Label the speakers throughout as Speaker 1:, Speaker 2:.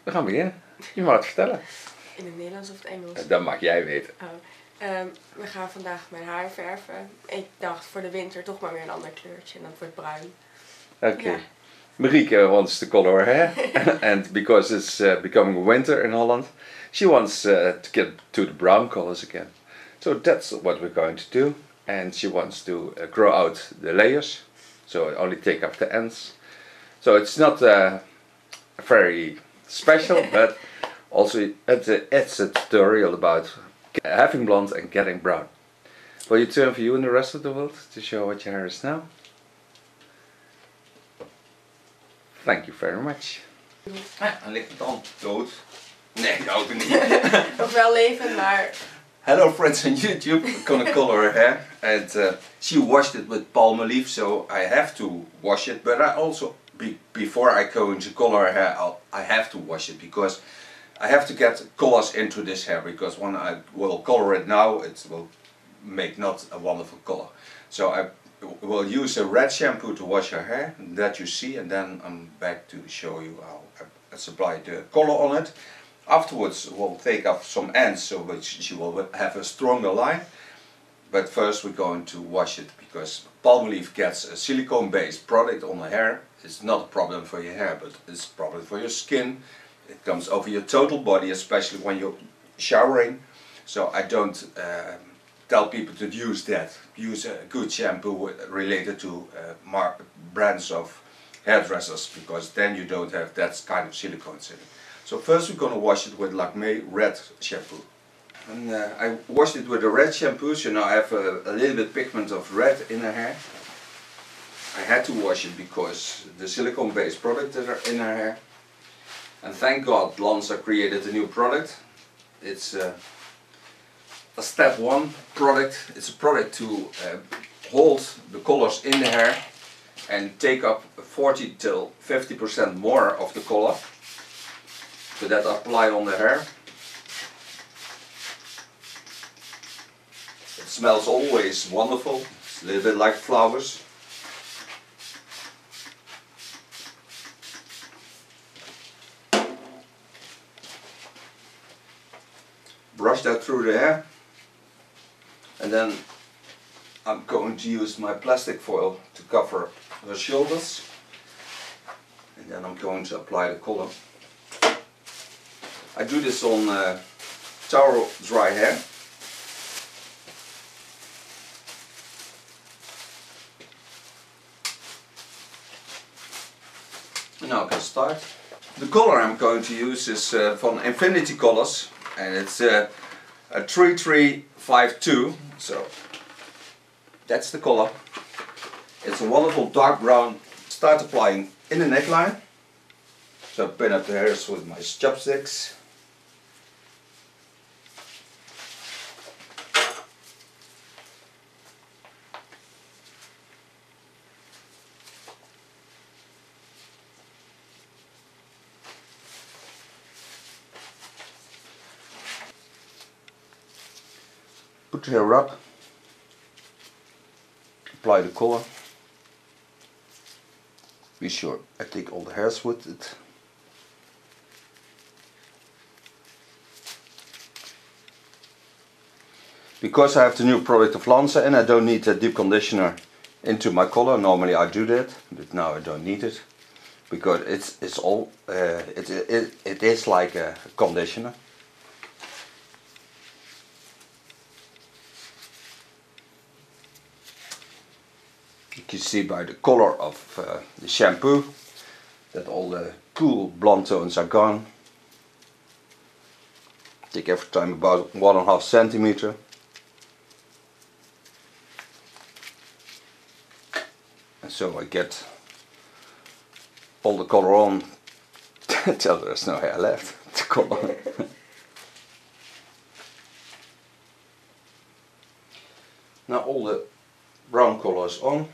Speaker 1: We gaan beginnen. Je mag het vertellen.
Speaker 2: In het Nederlands of het Engels?
Speaker 1: Dat mag jij weten.
Speaker 2: Oh. We gaan vandaag mijn haar verven. Ik dacht voor de winter toch maar weer een ander kleurtje en dat wordt bruin.
Speaker 1: Okay.
Speaker 2: Yeah.
Speaker 1: Marieke wants to color her hair, and because it's becoming winter in Holland, she wants to get to the brown colors again. So that's what we're going to do. And she wants to grow out the layers, so only take up the ends. So it's not very special, but also it's a tutorial about having blonde and getting brown. Will you turn for you and the rest of the world to show what your hair is now? Thank you very much.
Speaker 3: Ja, dan ligt het dan dood. Nee, dood niet.
Speaker 2: Nog wel levend, maar...
Speaker 3: Hello friends on YouTube, I'm gonna color her hair, and she washed it with palmolive, so I have to wash it, but I also, before I go into color her hair, I have to wash it, because I have to get colors into this hair, because when I will color it now, it will make not a wonderful color. So I will use a red shampoo to wash her hair, that you see, and then I'm back to show you how I supply the color on it. Afterwards we'll take off some ends so that she will have a stronger line, but first we're going to wash it, because palmolive gets a silicone based product on the hair. It's not a problem for your hair, but it's a problem for your skin. It comes over your total body, especially when you're showering. So I don't tell people to use that. Use a good shampoo related to brands of hairdressers, because then you don't have that kind of silicones in it. So first we're going to wash it with Lakme red shampoo. And I washed it with a red shampoo, so now I have a little bit pigment of red in her hair. I had to wash it because the silicone based product is in her hair. And thank God Lanza created a new product. It's a step 1 product. It's a product to hold the colors in the hair and take up 40 till 50% more of the color. So that apply on the hair. It smells always wonderful. It's a little bit like flowers. Brush that through the hair, and then I'm going to use my plastic foil to cover the shoulders, and then I'm going to apply the color. I do this on towel dry hair. And now I can start. The color I'm going to use is from Infinity Colors, and it's a 3352, so that's the color. It's a wonderful dark brown. Start applying in the neckline. So I pin up the hairs with my chopsticks. Put the hair up, apply the color. Be sure I take all the hairs with it. Because I have the new product of Lanza and I don't need a deep conditioner into my color. Normally I do that, but now I don't need it, because it is like a conditioner. You can see by the color of the shampoo that all the cool blonde tones are gone. Take every time about 1.5 centimeter. And so I get all the color on until there's no hair left to color. Now all the brown color is on.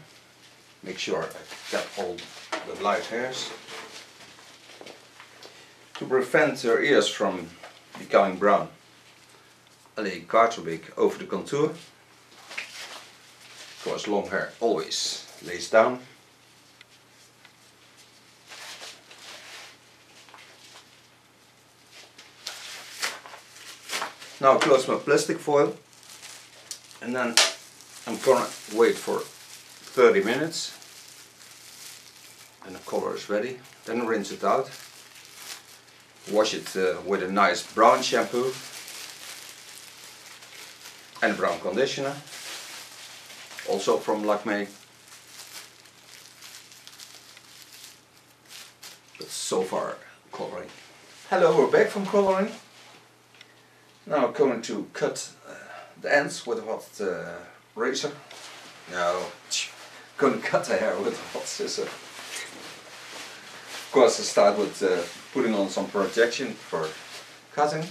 Speaker 3: Make sure I get all the light hairs. To prevent her ears from becoming brown, I lay cartridge over the contour. Of course, long hair always lays down. Now I close my plastic foil, and then I'm gonna wait for 30 minutes, and the color is ready. Then rinse it out, wash it with a nice brown shampoo and a brown conditioner, also from Lakme. But so far coloring. Hello, we're back from coloring. Now I'm going to cut the ends with a hot razor. No, going to cut the hair with a hot scissor. Of course I start with putting on some protection for cutting.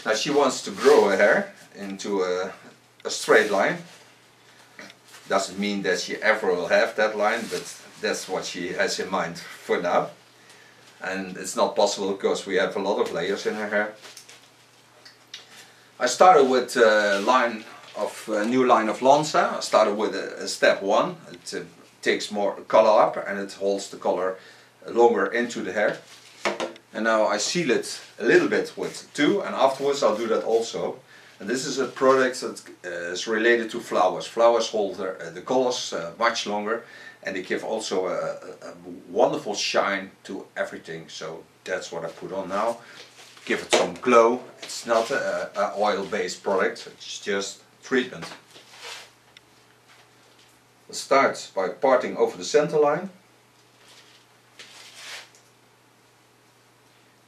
Speaker 3: Now she wants to grow her hair into a straight line. Doesn't mean that she ever will have that line, but that's what she has in mind for now. And it's not possible because we have a lot of layers in her hair. I started with a new line of Lanza. I started with a step 1. It takes more color up and it holds the color longer into the hair. And now I seal it a little bit with 2, and afterwards I'll do that also. And this is a product that is related to flowers. Flowers hold the colors much longer, and they give also a wonderful shine to everything. So that's what I put on now. Give it some glow. It's not an oil-based product, it's just treatment. We'll start by parting over the center line.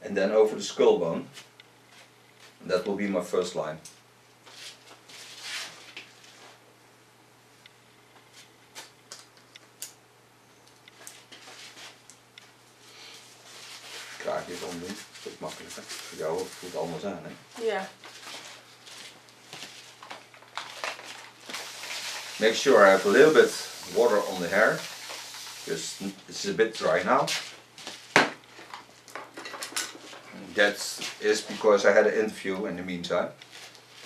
Speaker 3: And then over the skull bone. And that will be my first line. Kraagjes omdoen, dat is ook makkelijker. Voor jou voelt het anders aan, hè?
Speaker 2: Ja.
Speaker 3: Make sure I have a little bit water on the hair, because it's a bit dry now. That is because I had an interview in the meantime,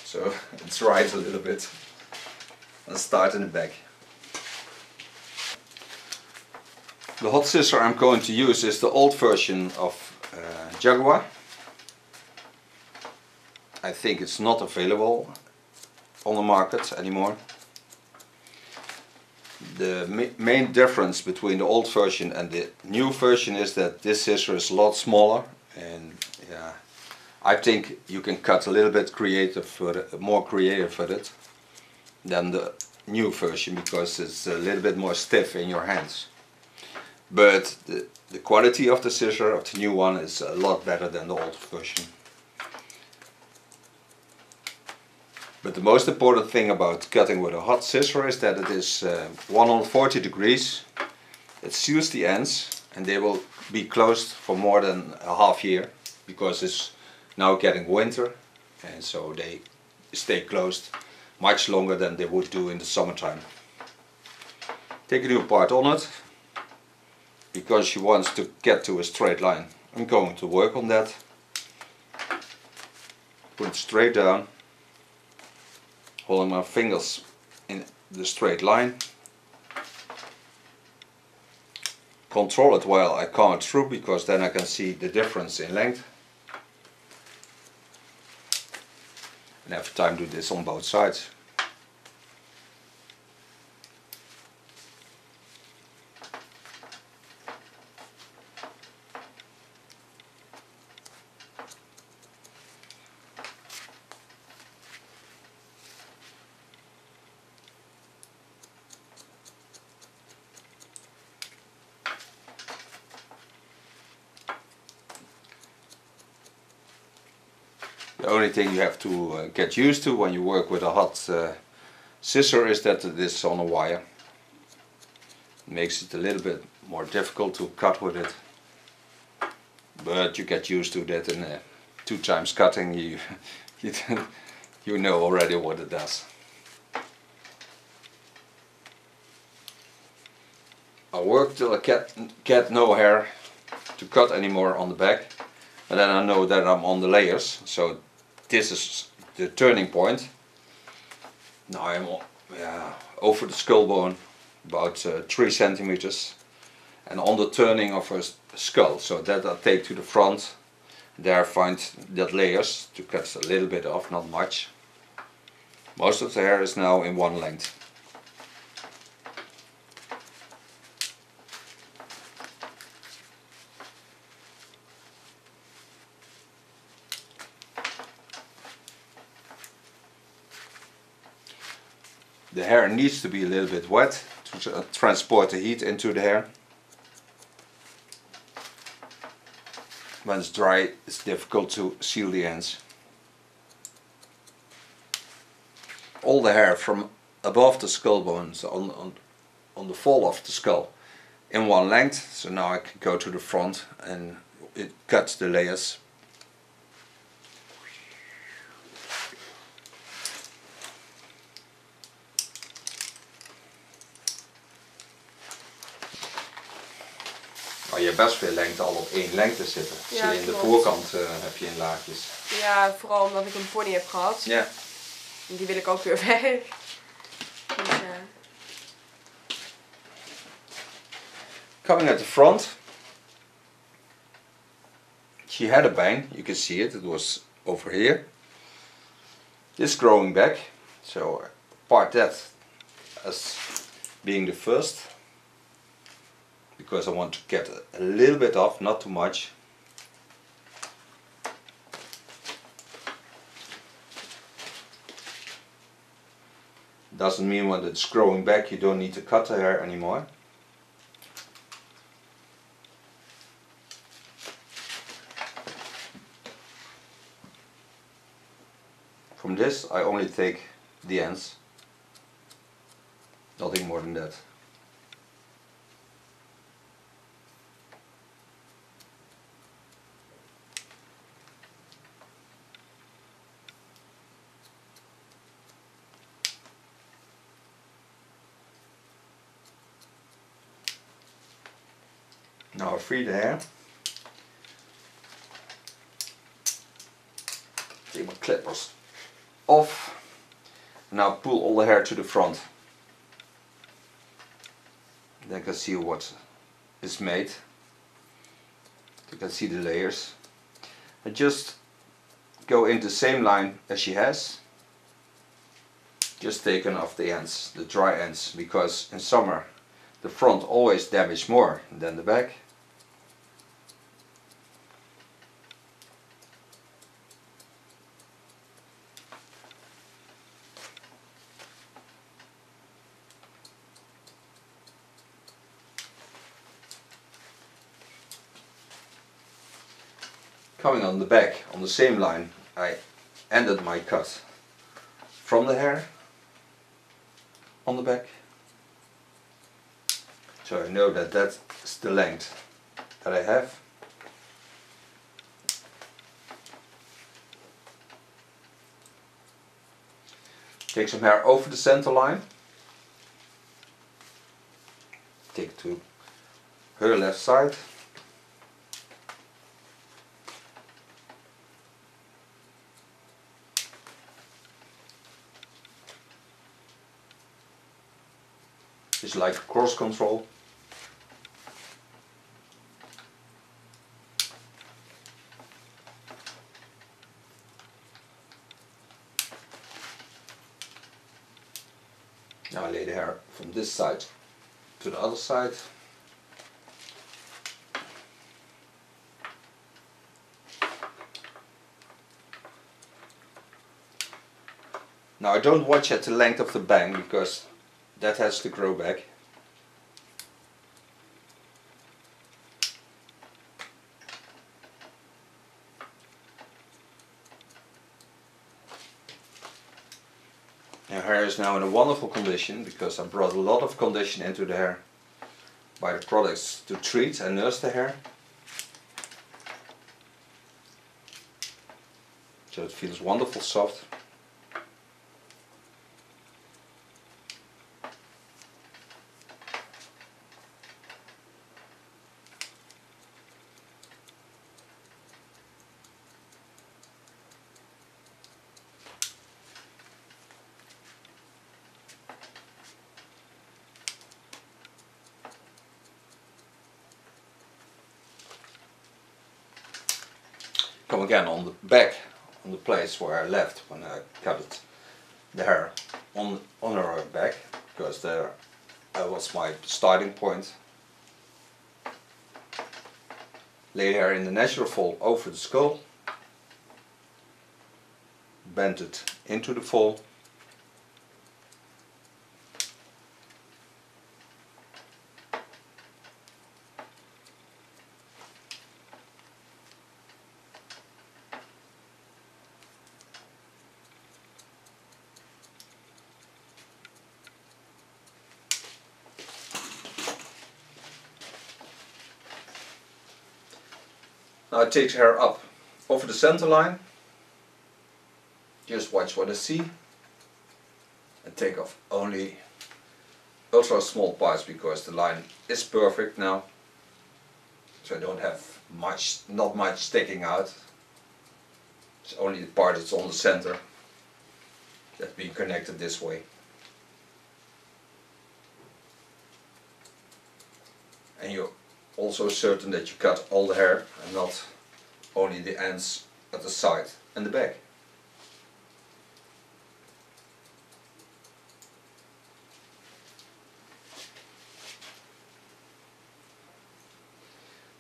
Speaker 3: so it dries a little bit. Let's start in the back. The hot scissor I'm going to use is the old version of Jaguar. I think it's not available on the market anymore. The main difference between the old version and the new version is that this scissor is a lot smaller, and yeah, I think you can cut a little bit more creative with it than the new version, because it's a little bit more stiff in your hands. But the quality of the scissor of the new one is a lot better than the old version. But the most important thing about cutting with a hot scissor is that it is 140 degrees. It seals the ends, and they will be closed for more than a half year, because it's now getting winter, and so they stay closed much longer than they would do in the summertime. Take a new part on it, because she wants to get to a straight line. I'm going to work on that. Put it straight down, holding my fingers in the straight line. Control it while I comb it through, because then I can see the difference in length. And every time do this on both sides. The only thing you have to get used to when you work with a hot scissor is that it is on a wire. It makes it a little bit more difficult to cut with it. But you get used to that in 2 times cutting, you know already what it does. I work till I get no hair to cut anymore on the back, and then I know that I'm on the layers. So this is the turning point. Now I'm over the skull bone, about 3 centimeters, and on the turning of skull. So that I take to the front. There I find that layers to cut a little bit off, not much. Most of the hair is now in one length. The hair needs to be a little bit wet to transport the heat into the hair. When it's dry, it's difficult to seal the ends. All the hair from above the skull bones on the fall of the skull in one length. So now I can go to the front and it cuts the layers. Maar je hebt best veel lengte al op één lengte zitten.
Speaker 2: Ja,
Speaker 3: Zie je in de
Speaker 2: klopt.
Speaker 3: voorkant heb je in laagjes.
Speaker 2: Ja, vooral omdat ik een pony heb gehad.
Speaker 3: Ja.
Speaker 2: Die wil ik ook weer weg. Dus,
Speaker 3: Coming at the front, she had a bang, you can see it, it was over here. This growing back, so part that as being the first, because I want to get a little bit off, not too much. Doesn't mean when it's growing back you don't need to cut the hair anymore. From this I only take the ends, nothing more than that. Now I free the hair. Take my clippers off. Now pull all the hair to the front. Then you can see what is made. You can see the layers. And just go in the same line as she has. Just taking off the ends, the dry ends, because in summer the front always damage more than the back. Coming on the back, on the same line, I ended my cut from the hair on the back. So I know that that's the length that I have. Take some hair over the center line. Take it to her left side. Just like cross control. Now I lay the hair from this side to the other side. Now I don't watch at the length of the bang because that has to grow back. Her hair is now in a wonderful condition because I brought a lot of condition into the hair by the products to treat and nurse the hair. So it feels wonderful soft. come again on the back, on the place where I left when I cut it, the hair on her back, because there was my starting point. Lay the hair in the natural fold over the skull, bend it into the fold, now I take the hair up over the center line, just watch what I see, and take off only ultra small parts because the line is perfect now, so I don't have not much sticking out. It's only the part that's on the center that's being connected this way. And you're also certain that you cut all the hair and not only the ends at the side and the back.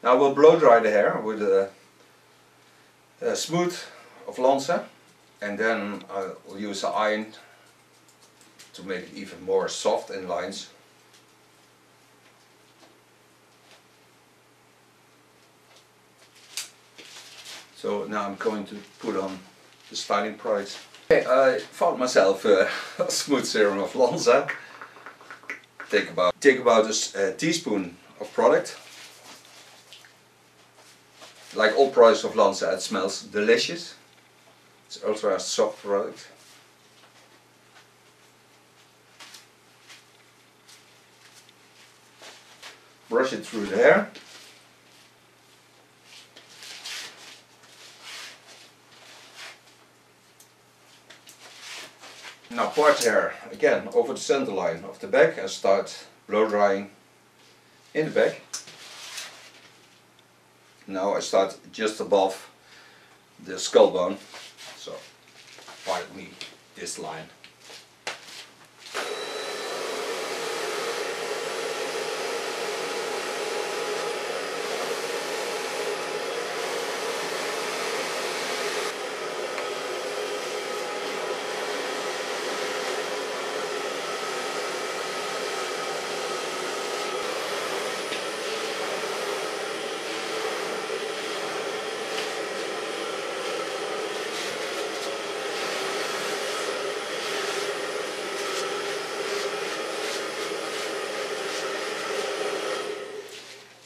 Speaker 3: Now we'll blow dry the hair with a smooth of Lanza, and then I'll use an iron to make it even more soft in lines. So now I'm going to put on the styling products. Okay, I found myself a smooth serum of Lanza. Take about a teaspoon of product. Like all products of Lanza, it smells delicious. It's ultra soft product. Brush it through the hair. Now part the hair again over the center line of the back and start blow drying in the back. Now I start just above the skull bone, so pardon me this line.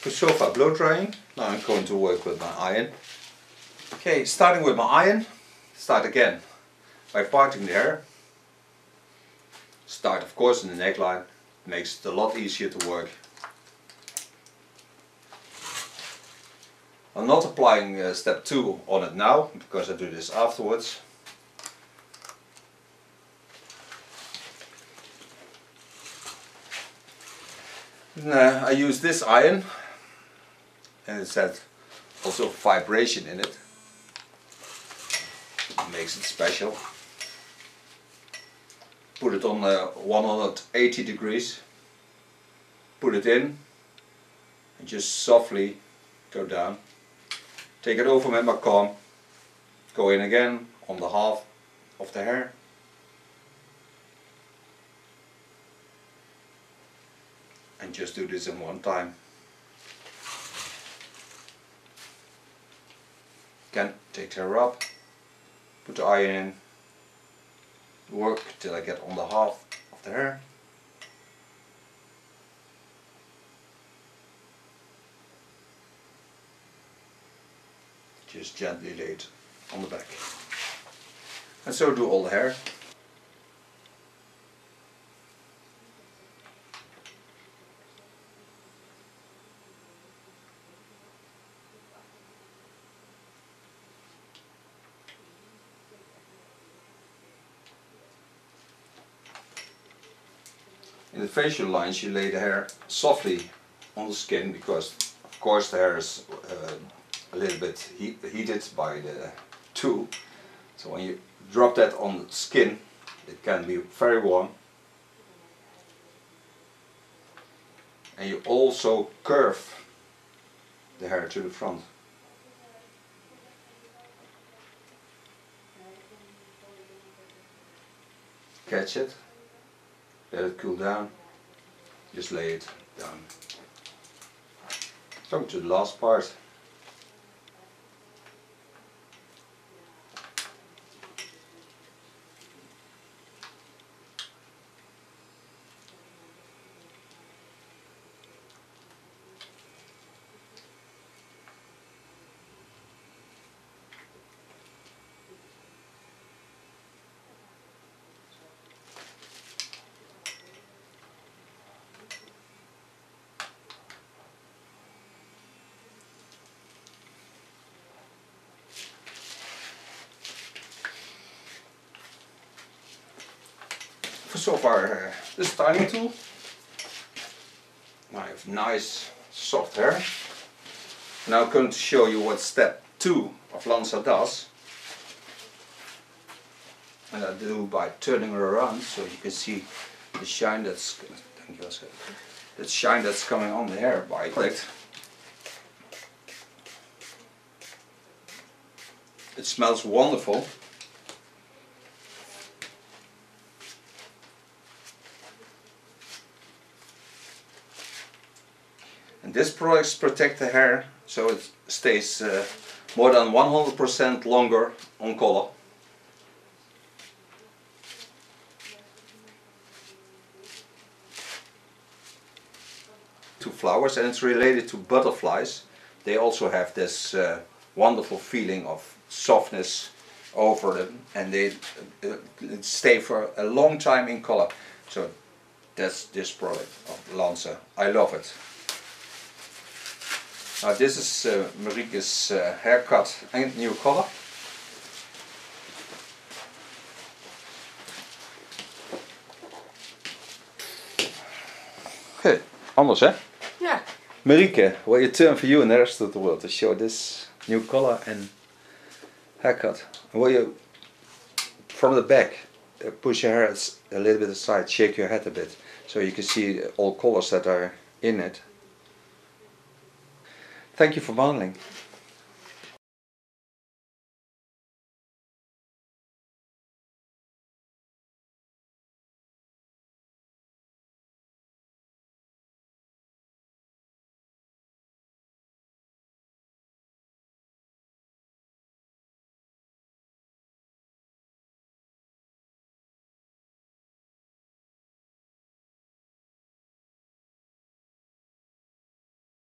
Speaker 3: So far blow drying. Now I'm going to work with my iron. Okay, starting with my iron, start again by parting the hair. Start of course in the neckline, makes it a lot easier to work. I'm not applying step 2 on it now, because I do this afterwards. And, I use this iron. And it has also vibration in it. It makes it special. Put it on 180 degrees. Put it in and just softly go down. Take it over with my comb. Go in again on the half of the hair. And just do this in one time. Again, take the hair up, put the iron in, work till I get on the half of the hair. Just gently lay it on the back. And so do all the hair. In the facial lines you lay the hair softly on the skin, because of course the hair is a little bit heated by the tool. So when you drop that on the skin, it can be very warm. And you also curve the hair to the front. Catch it, let it cool down, just lay it down. So to the last part. So far the styling tool. I have nice soft hair. Now I'm going to show you what step 2 of Lanza does. And I do by turning her around so you can see the shine that's, thank you, Oscar, the shine that's coming on the hair by it. It smells wonderful. And this product protects the hair so it stays more than 100% longer on color. To flowers, and it's related to butterflies. They also have this wonderful feeling of softness over them, and they stay for a long time in color. So that's this product of Lanza. I love it. Now this is Marieke's haircut and new color. Hey, anders hè?
Speaker 2: Ja.
Speaker 1: Marieke, will you turn for you and the rest of the world to show this new color and haircut? Will you, from the back, push your hair a little bit aside, shake your head a bit, so you can see all colors that are in it. Thank you for modeling.